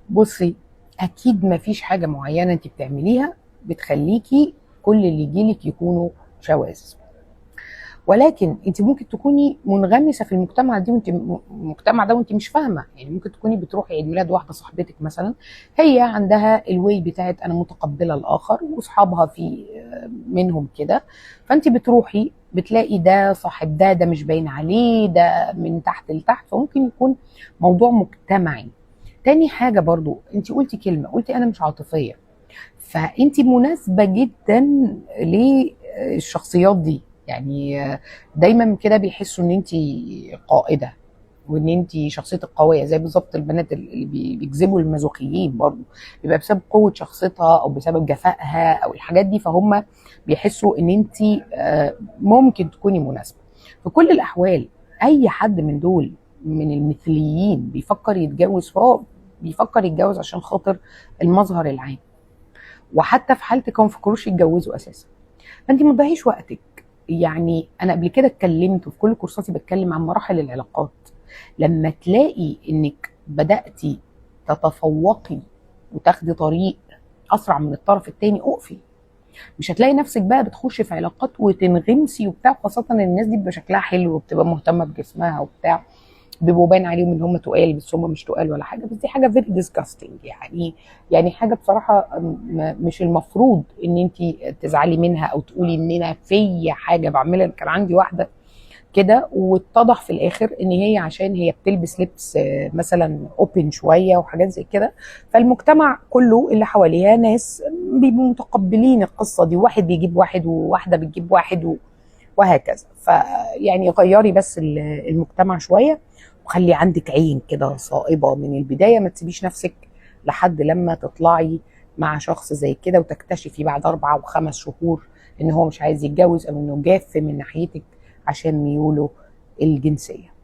بصي، اكيد مفيش حاجه معينه انت بتعمليها بتخليكي كل اللي يجيلك يكونوا شواذ، ولكن انت ممكن تكوني منغمسه في المجتمع دي وانت المجتمع ده وانت مش فاهمه. يعني ممكن تكوني بتروحي عيد ميلاد واحده صاحبتك مثلا، هي عندها الواي بتاعت انا متقبله الاخر، واصحابها في منهم كده، فانت بتروحي بتلاقي ده صاحب ده مش باين عليه، ده من تحت لتحت، فممكن يكون موضوع مجتمعي. تاني حاجه برضو، انت قلتي كلمه، قلتي انا مش عاطفيه، فانت مناسبه جدا للشخصيات دي. يعني دايما كده بيحسوا ان انت قائده، وان انت شخصيتك قويه، زي بالظبط البنات اللي بيجذبوا المازوخيين برضه، بيبقى بسبب قوه شخصيتها او بسبب جفائها او الحاجات دي، فهم بيحسوا ان انت ممكن تكوني مناسبه. في كل الاحوال اي حد من دول من المثليين بيفكر يتجوز، فهو بيفكر يتجوز عشان خاطر المظهر العام، وحتى في حالتك هم فكروش يتجوزوا اساسا. فانت ما تضيعيش وقتك. يعني انا قبل كده اتكلمت وفي كل كورساتي بتكلم عن مراحل العلاقات. لما تلاقي انك بداتي تتفوقي وتاخدي طريق اسرع من الطرف التاني، اقفي. مش هتلاقي نفسك بقى بتخشي في علاقات وتنغمسي وبتاع، خاصه ان الناس دي بيبقى شكلها حلو وبتبقى مهتمه بجسمها وبتاع، بيبقوا باين عليهم ان هم تقال بس هم مش تقال ولا حاجه، بس دي حاجه فيري ديسكاستنج يعني. يعني حاجه بصراحه مش المفروض ان انت تزعلي منها او تقولي ان انا في حاجه بعملها. كان عندي واحده كده واتضح في الاخر ان هي عشان هي بتلبس لبس مثلا اوبن شويه وحاجات زي كده، فالمجتمع كله اللي حواليها ناس بيبقوا متقبلين القصه دي، واحد بيجيب واحد وواحده بتجيب واحد وهكذا. فيعني غيري بس المجتمع شويه، وخلي عندك عين كده صائبه من البدايه، ما تسيبيش نفسك لحد لما تطلعي مع شخص زي كده وتكتشفي بعد 4 و5 شهور ان هو مش عايز يتجوز او انه جاف من ناحيتك عشان ميوله الجنسيه.